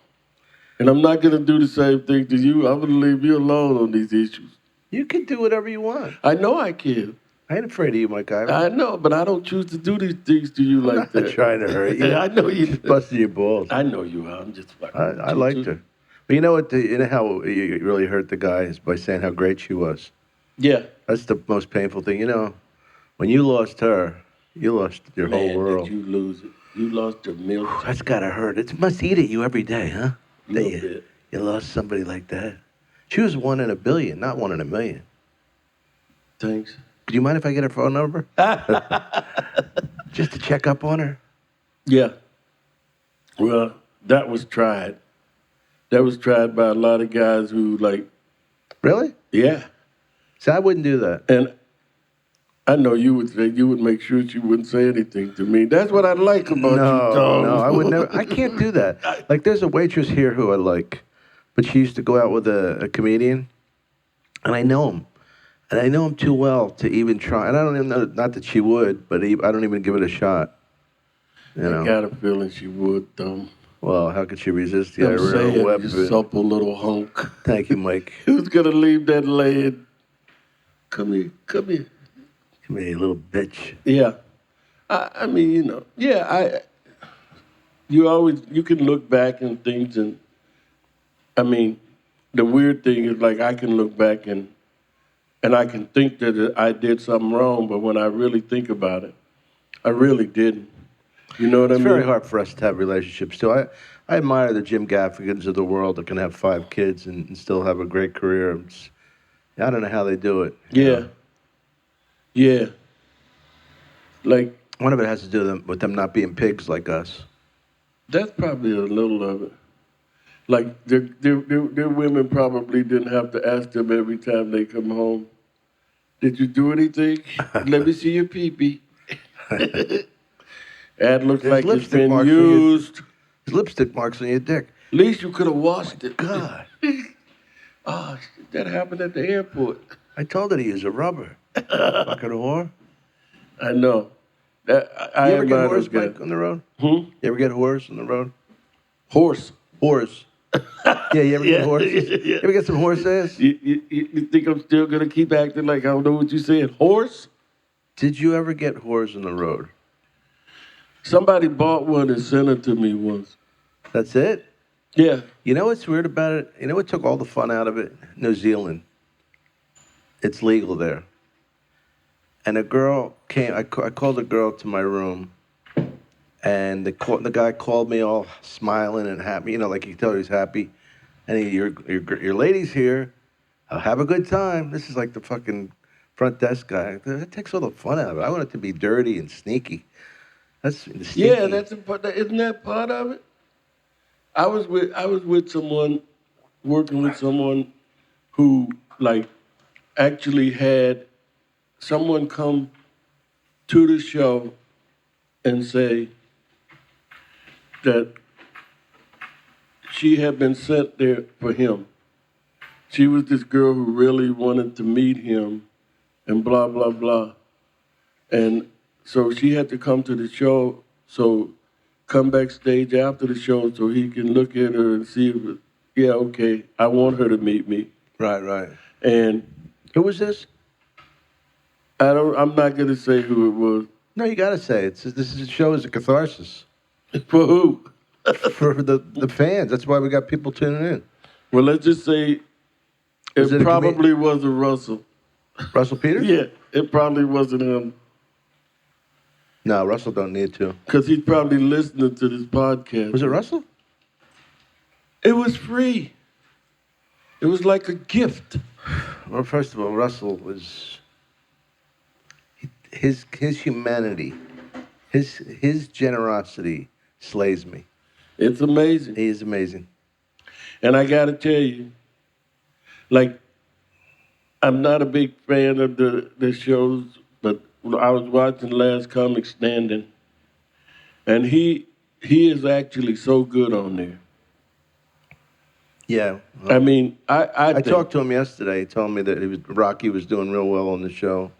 And I'm not going to do the same thing to you. I'm going to leave you alone on these issues.
You can do whatever you want.
I know I can.
I ain't afraid of you, Mike Ivor.
I know, but I don't choose to do these things to you like that.
I'm not trying to hurt you.
I know you.
Just busting your balls.
I know you are. I'm just fucking.
I liked her. But you know what? You know how you really hurt the guy is by saying how great she was.
Yeah.
That's the most painful thing. You know, when you lost her, You lost your whole
Man,
world.
did you lose it? You lost your milk
That's gotta hurt. It must eat at you every day, huh?
a
That
little bit.
you lost somebody like that. She was 1 in a billion, not 1 in a million.
Thanks.
Do you mind if I get her phone number? Just to check up on her?
Yeah. Well, that was tried. That was tried by a lot of guys who like,
Really?
yeah.
See, I wouldn't do that.
And I know you would say you would make sure she wouldn't say anything to me. That's what I like about you, Tom.
No, I would never. I can't do that. Like, there's a waitress here who I like, but she used to go out with a comedian, and I know him. And I know him too well to even try. And I don't even know, not that she would, but I don't even give it a shot. You
I
know?
got a feeling she would, Tom.
Well, how could she resist the
I'm
Irrera
saying, you
weapon?
supple little hunk.
Thank you, Mike.
Who's gonna leave that laying? Come here, come here.
Come here, you little bitch.
Yeah. I mean, you know, yeah, you can look back and things and, I mean, the weird thing is like I can look back and I can think that I did something wrong, but when I really think about it, I really didn't. You know what I
It's
mean?
very hard for us to have relationships too. I admire the Jim Gaffigans of the world that can have 5 kids and still have a great career. I don't know how they do it. you
Yeah.
know?
Yeah. Like,
One of it has to do with them not being pigs like us.
that's probably a little of it. Like, their women probably didn't have to ask them every time they come home, did you do anything? Let me see your pee-pee. That looks
There's
like it's
lipstick
been
marks on your-
used.
There's lipstick marks on your dick.
At least you could have washed it.
God,
Oh, shit, that happened at the airport.
I told her to use a rubber. Fucking whore.
I know. I
You ever get
admire
whores,
those guys.
Mike, on the road?
Hmm?
You ever get whores on the road?
Horse.
Whores. Yeah, you ever get
Yeah,
horses?
yeah.
You ever get some horse ass?
You think I'm still gonna keep acting like I don't know what you said? Horse?
Did you ever get whores on the road?
Somebody bought one and sent it to me once.
That's it?
Yeah.
You know what's weird about it? You know what took all the fun out of it? New Zealand. It's legal there. And a girl came, I called a girl to my room, and the guy called me all smiling and happy, you know, like you could tell he was happy. And your lady's here. Have a good time. This is like the fucking front desk guy. That takes all the fun out of it. I want it to be dirty and sneaky. That's sneaky.
Yeah, that's a part. Isn't that part of it? I was with someone, working with someone who like actually had someone come to the show and say that she had been sent there for him. She was this girl who really wanted to meet him and blah, blah, blah. And so she had to come to the show, so come backstage after the show so he can look at her and see if, yeah, okay, I want her to meet me.
Right.
And
Who was this?
I'm not gonna say who it was.
No, you gotta say it. This show is a catharsis
For who?
for the fans. That's why we got people tuning in.
Well, let's just say
Was it
it
a
probably wasn't Russell.
Russell Peters?
Yeah, it probably wasn't him.
No, Russell don't need to.
Because he's probably listening to this podcast.
Was it Russell?
It was free. It was like a gift.
Well, first of all, Russell was his humanity, his generosity slays me.
It's amazing.
He is amazing.
And I got to tell you, like, I'm not a big fan of the shows, but I was watching Last Comic Standing, and he is actually so good on there.
Yeah.
I mean, I think,
talked to him yesterday. He told me that Rocky was doing real well on the show.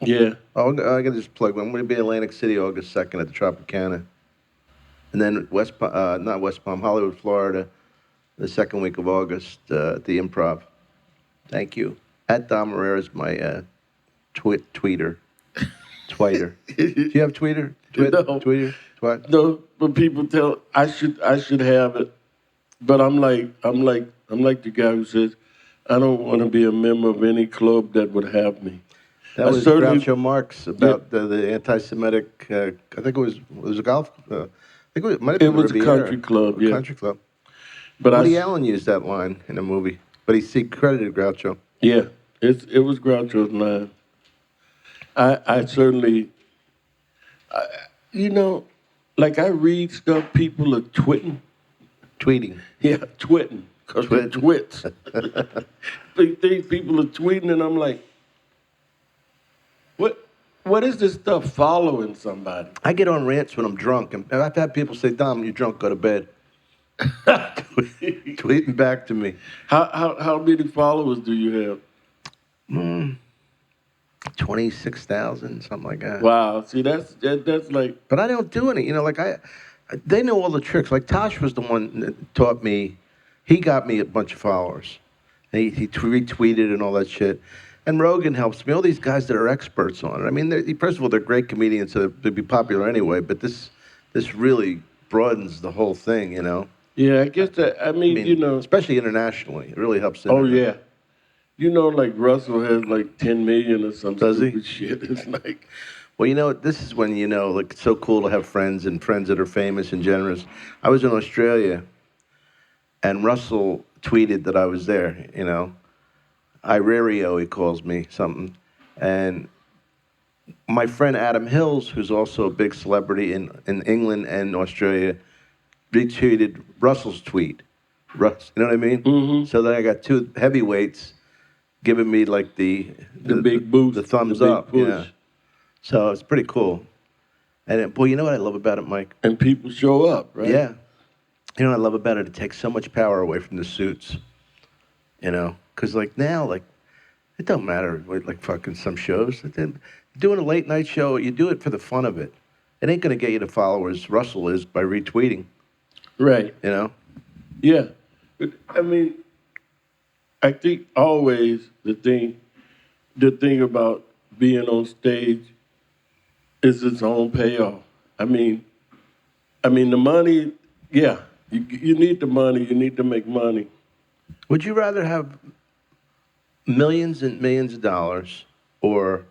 Yeah.
Oh, I gotta just plug. I'm gonna be in Atlantic City August 2nd at the Tropicana, and then not West Palm, Hollywood, Florida, the second week of August at the Improv. Thank you. At Dom Irrera is my tweeter. Twiter. Do you have Tweeter?
No.
Tweeter? Twat?
No, but people tell I should have it, but I'm like the guy who says I don't want to be a member of any club that would have me.
That
I
was
certainly,
Groucho Marx
yeah,
about the anti-Semitic. I think it was a golf. I think it might have
it
been the
was a country
Riviera,
club,
a
yeah.
country club.
But
Woody Allen used that line in a movie, but he credited Groucho.
yeah, it was Groucho's line. I certainly, you know, like I read stuff people are twitting.
Tweeting.
Yeah, twitting, because they're
Twitting.
twits. These people are tweeting, and I'm like, what is this stuff following somebody?
I get on rants when I'm drunk, and I've had people say, "Dom, you're drunk. Go to bed." Tweeting back to me.
How many followers do you have?
26,000, something like that.
Wow, see that's like,
But I don't do any. Like they know all the tricks. Like Tosh was the one that taught me. He got me a bunch of followers. He retweeted and all that shit. And Rogan helps me. All these guys that are experts on it. I mean, first of all, they're great comedians, so they'd be popular anyway. But this really broadens the whole thing.
yeah, I guess that, I
I
mean,
mean, especially internationally, it really helps.
oh yeah. Like Russell has like 10 million or some
Does he?
stupid shit. It's like,
Well, this is when like it's so cool to have friends and friends that are famous and generous. I was in Australia, and Russell tweeted that I was there. Irrera, he calls me something, and my friend Adam Hills, who's also a big celebrity in England and Australia, retweeted Russell's tweet. Russ, you know what I mean?
mm-hmm.
So then I got two heavyweights giving me like the
big boost,
the thumbs
the big
up.
push.
Yeah. So it's pretty cool. And boy, you know what I love about it, Mike?
And people show up, right?
Yeah. You know what I love about it? It takes so much power away from the suits. Because like now, like it don't matter with like fucking some shows. Doing a late night show, you do it for the fun of it. It ain't gonna get you the followers Russell is by retweeting.
Right. Yeah. But I mean, I think always the thing about being on stage is its own payoff. I mean the money, yeah, you need the money, you need to make money.
Would you rather have millions and millions of dollars or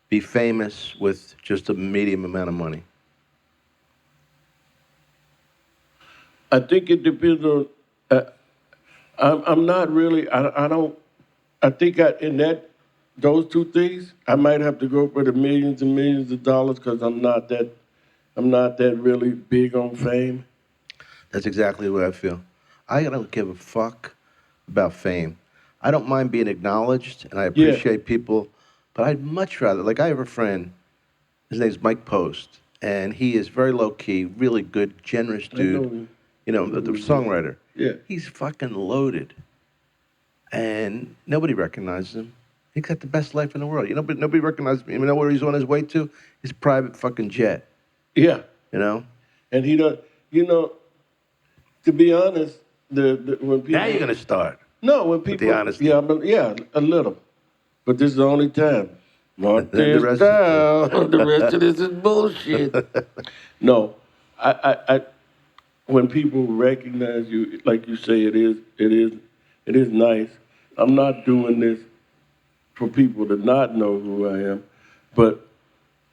be famous with just a medium amount of money?
I think it depends on, I'm not really, I don't, I think those two things, I might have to go for the millions and millions of dollars because I'm not that really big on fame.
That's exactly what I feel. I don't give a fuck about fame. I don't mind being acknowledged, and I appreciate people, but I'd much rather, like I have a friend, his name's Mike Post, and he is very low-key, really good, generous dude. The songwriter.
Yeah.
He's fucking loaded, and nobody recognizes him. He's got the best life in the world. But nobody recognizes him. You know where he's on his way to? His private fucking jet.
Yeah.
And
he does, to be honest, when people...
Now you're going to start.
No, when people...
With the honesty.
Yeah, a little. But this is the only time. Mark
The
this
rest-
down. The rest of this is bullshit. No, I when people recognize you, like you say, it is nice. I'm not doing this for people to not know who I am, but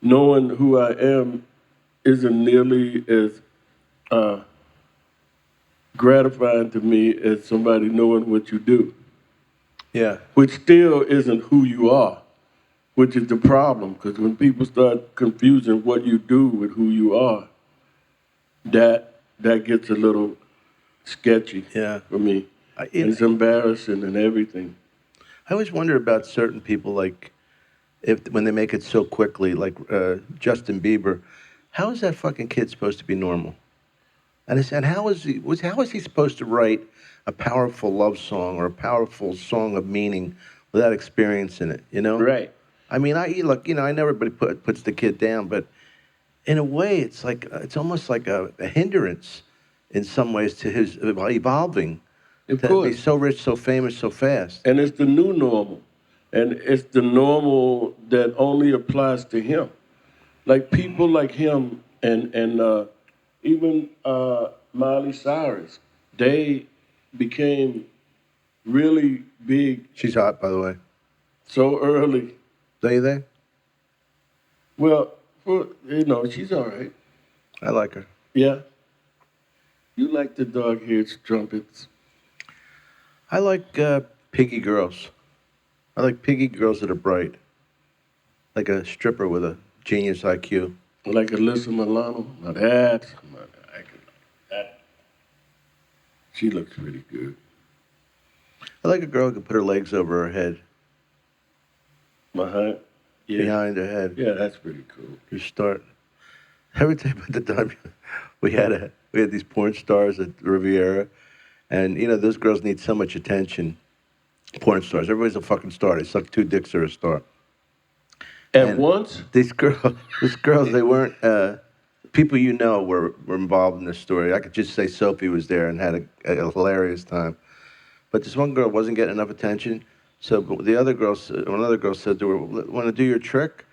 knowing who I am isn't nearly as gratifying to me as somebody knowing what you do.
Yeah.
Which still isn't who you are, which is the problem, because when people start confusing what you do with who you are, that gets a little sketchy for me. It's embarrassing and everything.
I always wonder about certain people, like when they make it so quickly, like Justin Bieber. How is that fucking kid supposed to be normal? And how is he supposed to write a powerful love song or a powerful song of meaning without experiencing it?
Right.
I mean, I know everybody puts the kid down, but in a way, it's almost like a hindrance in some ways to his evolving.
Of
To
course.
be so rich, so famous, so fast.
And it's the new normal. And it's the normal that only applies to him. Like people like him and even Miley Cyrus, they became really big
She's hot, by the way.
so early.
Don't you think?
Well, she's all right.
I like her.
Yeah. You like the dog-haired trumpets.
I like piggy girls. I like piggy girls that are bright. Like a stripper with a genius IQ.
Like Alyssa Milano. Now that. She looks pretty good.
I like a girl who can put her legs over her head,
Behind? Yeah.
behind her head.
Yeah, that's pretty cool.
You start. Every time at the time we had these porn stars at Riviera, and those girls need so much attention. Porn stars, everybody's a fucking star. They suck 2 dicks, they're a star.
At once?
These girls, they weren't people were involved in this story. I could just say Sophie was there and had a hilarious time, but this one girl wasn't getting enough attention. So one other girl said to her, "Want to do your trick?"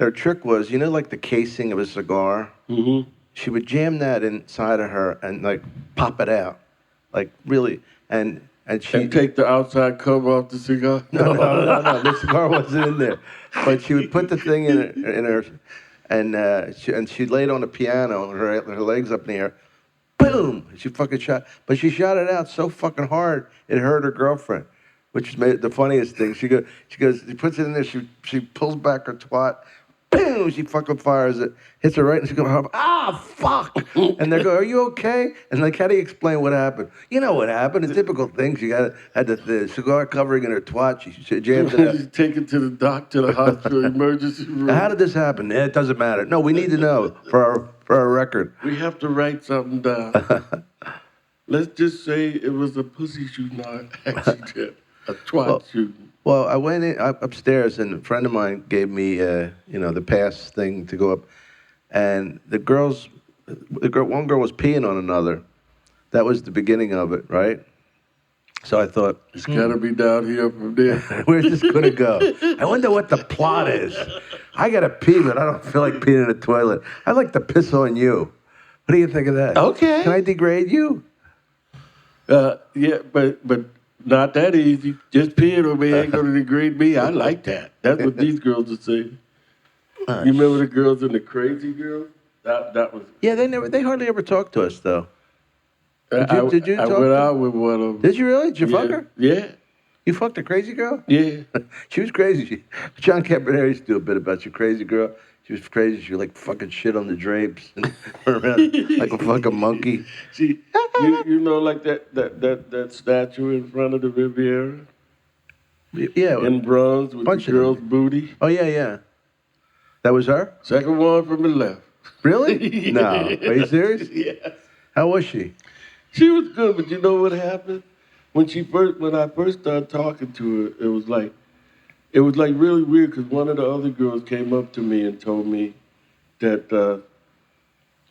Her trick was, like the casing of a cigar.
Mm-hmm.
She would jam that inside of her and like pop it out, like really, and she
And take the outside cover off the cigar?
No. The cigar wasn't in there, but she would put the thing in her, and she laid on the piano, her legs up in the air, boom. She fucking shot, but she shot it out so fucking hard it hurt her girlfriend, which made it the funniest thing. She goes, she puts it in there, she pulls back her twat. Boom! She fucking fires it, hits her right, and she goes, fuck! And they go, "Are you okay?" And like, how do you explain what happened? You know what happened? The typical thing. She had the cigar covering in her twat. She jammed it up.
She take it to the doctor, the hospital, emergency room.
How did this happen? It doesn't matter. No, we need to know for our record.
We have to write something down. Let's just say it was a pussy shooting, not accident. A twat shooting.
Well, I went upstairs, and a friend of mine gave me, the pass thing to go up, and one girl was peeing on another. That was the beginning of it, right? So I thought,
It's got to be down here from there.
where's this gonna go? I wonder what the plot is. I gotta pee, but I don't feel like peeing in a toilet. I'd like to piss on you. What do you think of that?
Okay.
Can I degrade you?
Yeah, but not that easy. Just peeing on me ain't going to degrade me. I like that. That's what these girls are saying. You remember the girls in the Crazy Girls? That was.
Yeah, they hardly ever talk to us though. Did you
I
talk
went
to
out with one of them.
Did you really? Did you fuck her?
Yeah.
You fucked a crazy girl?
Yeah.
She was crazy. John Caponera used to do a bit about your crazy girl. She was crazy. She would like fucking shit on the drapes and run around like a fucking monkey.
See, you know, like that statue in front of the Riviera
Yeah.
in bronze with the girl's booty.
Oh yeah. That was her?
Second one from the left.
Really? No. Are you serious?
Yes.
How was she?
She was good, but you know what happened? When I first started talking to her, it was like really weird because one of the other girls came up to me and told me that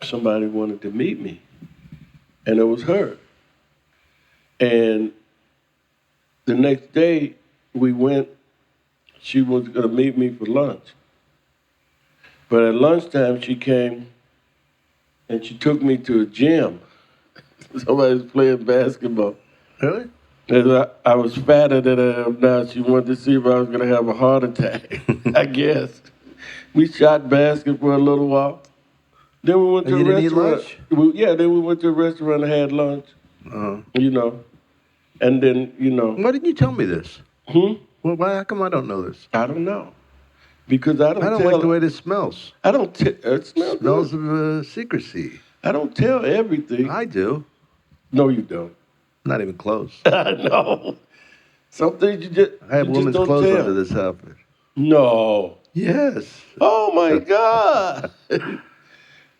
somebody wanted to meet me, and it was her. And the next day we went. She was going to meet me for lunch, but at lunchtime she came and she took me to a gym. Somebody was playing basketball.
Really?
And I was fatter than I am now. She wanted to see if I was going to have a heart attack, I guess. We shot basket for a little while. Then we went to a restaurant. Then we went to a restaurant and had lunch.
Uh-huh.
And then,
Why didn't you tell me this? Well, how come I don't know this?
I don't know. Because I don't
like the way this smells.
I don't it smells
good. Of secrecy.
I don't tell everything.
I do.
No, you don't.
Not even close.
I know. Some things you just
I have women's clothes under this outfit.
No.
Yes.
Oh my God.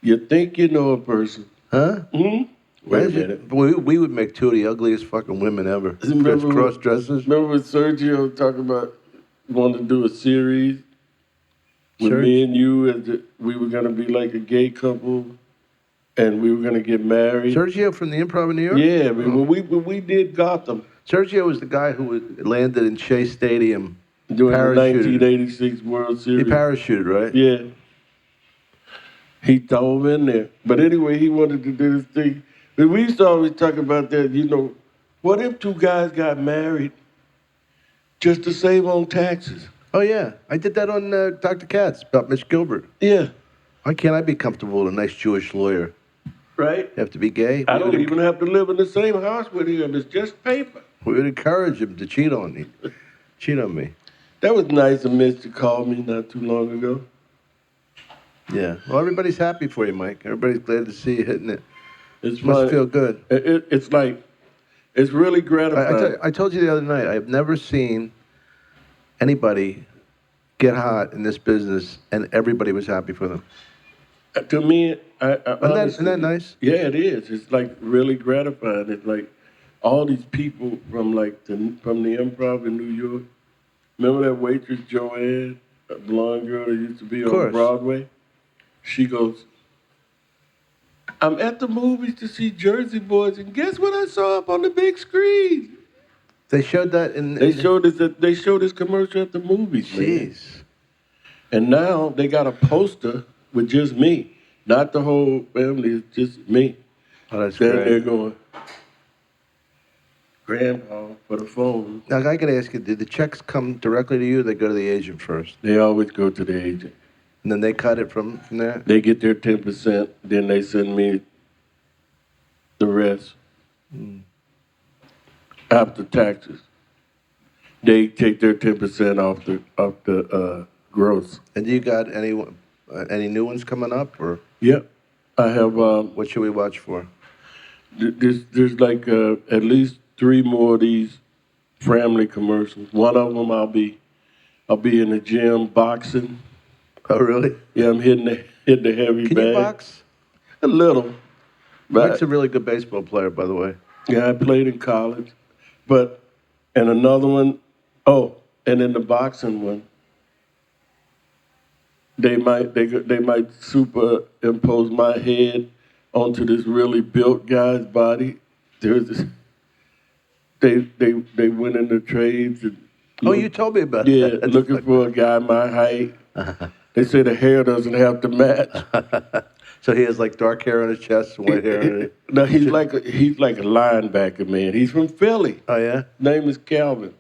You think you know a person.
Huh?
Hmm? Wait a minute.
We would make 2 of the ugliest fucking women ever. Cross dressers.
Remember when Sergio talking about wanting to do a series with me and you, and we were going to be like a gay couple, and we were going to get married.
Sergio from the Improv in New York?
Yeah, when we did Gotham.
Sergio was the guy who landed in Shea Stadium.
During the 1986 World Series.
He parachuted, right?
Yeah. He dove in there. But anyway, he wanted to do this thing. But we used to always talk about that, what if 2 guys got married just to save on taxes?
Oh yeah, I did that on Dr. Katz about Miss Gilbert.
Yeah,
Why can't I be comfortable with a nice Jewish lawyer?
right?
You have to be gay.
I don't even have to live in the same house with him. It's just paper.
We would encourage him to cheat on me. Cheat on me.
That was nice of Mitch to call me not too long ago.
Yeah. Well, everybody's happy for you, Mike. Everybody's glad to see you hitting it.
It's
Must
fun.
feel good.
It's like, it's really gratifying.
I told you the other night, I've never seen anybody get hot in this business and everybody was happy for them.
To me,
Isn't that nice?
Yeah, it is. It's like really gratifying. It's like all these people from from the Improv in New York. Remember that waitress Joanne, a blonde girl that used to be on Broadway? She goes, I'm at the movies to see Jersey Boys, and guess what I saw up on the big screen?
They showed that in.
They showed this commercial at the movies.
Jeez.
Man. And now they got a poster with just me, not the whole family. It's just me.
Oh, that's
Standing there
great.
going, Grandpa for the phone.
Now I got to ask you: did the checks come directly to you? Or they go to the agent first,
They always go to the agent.
and then they cut it from there.
They get their 10%, then they send me the rest after taxes. They take their 10% off the gross.
And you got any new ones coming up, or
Yep, I have.
what should we watch for?
There's like at least 3 more of these family commercials. One of them I'll be in the gym boxing.
Oh, really?
Yeah, I'm hitting the heavy
Can
bag.
you box?
A little. But
Mike's a really good baseball player, by the way.
yeah, I played in college. And another one, and in the boxing one, they might superimpose my head onto this really built guy's body. There's this, they went into trades and
You told me about
yeah,
that.
looking for a guy my height. They say the hair doesn't have to match.
So he has like dark hair on his chest, and white hair on it.
No, he's like a linebacker, man. He's from Philly.
Oh yeah.
Name is Calvin.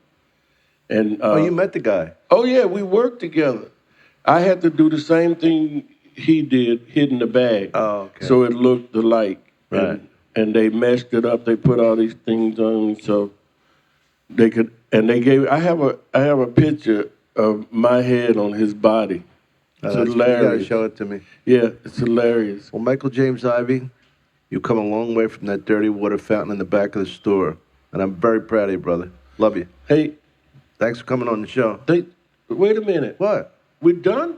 And
You met the guy.
oh yeah, we worked together. I had to do the same thing he did, hitting the bag.
Oh, okay.
So it looked alike.
Right.
And they meshed it up. They put all these things on so they could. And they gave. I have a picture of my head on his body. It's hilarious.
You gotta show it to me.
Yeah, it's hilarious.
Well, Michael James Ivey, you've come a long way from that dirty water fountain in the back of the store, and I'm very proud of you, brother. Love you.
Hey,
Thanks for coming on the show.
wait a minute.
What?
We're done?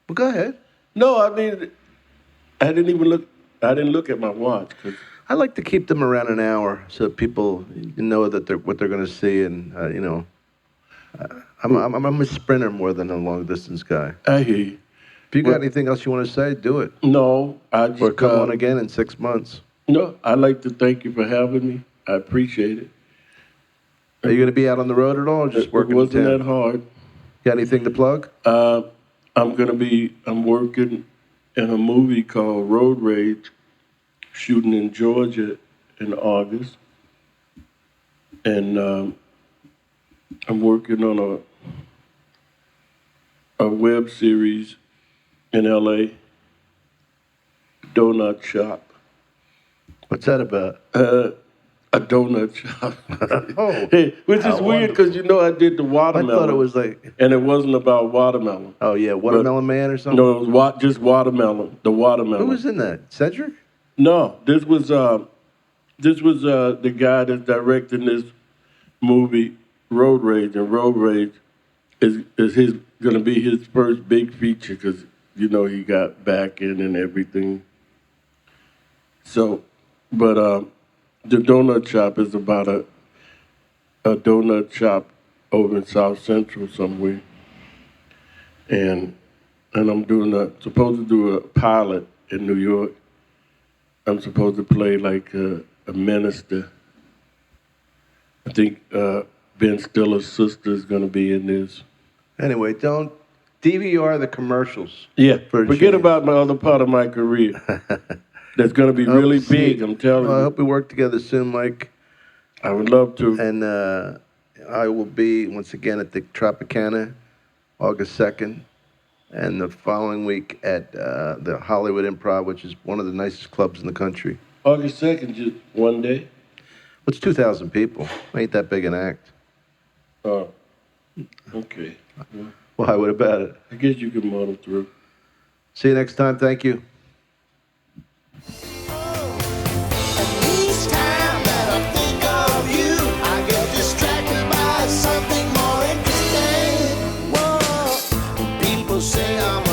Well, go ahead.
No, I mean, I didn't even look. I didn't look at my watch.
I like to keep them around an hour so people know that what they're going to see, and I'm a sprinter more than a long distance guy.
I hear you.
If you got anything else you want to say, do it.
No, I just
Or come on again in 6 months.
No, I'd like to thank you for having me. I appreciate it.
Are you going to be out on the road at all, or just working
It wasn't
in town?
that hard.
Got anything to plug?
I'm working in a movie called Road Rage, shooting in Georgia in August. And I'm working on a web series in LA, Donut Shop.
What's that about?
A donut shop.
Oh,
Which is weird because I did the
I
watermelon.
thought it was like,
And it wasn't about watermelon.
oh yeah, Watermelon Man or something?
No, it was just watermelon. The watermelon.
Who was in that? Cedric?
No, this was the guy that's directing this movie, Road Rage, and Road Rage is gonna be his first big feature because he got back in and everything. So, but the donut shop is about a donut shop over in South Central somewhere, and I'm supposed to do a pilot in New York. I'm supposed to play like a minister. I think Ben Stiller's sister is going to be in this.
Anyway, don't DVR the commercials.
Yeah,
For a
forget
change.
about my other part of my career. That's going to be really big, I'm telling
Well, I
you.
hope we work together soon, Mike.
I would love to.
And I will be, once again, at the Tropicana August 2nd, and the following week at the Hollywood Improv, which is one of the nicest clubs in the country.
August 2nd, just one day?
It's 2,000 people. Ain't that big an act.
Oh, okay. Well,
Why, what about it?
I guess you can muddle through.
See you next time. Thank you.
Each time that I think of you, I get distracted by something more interesting. Whoa, people say I'm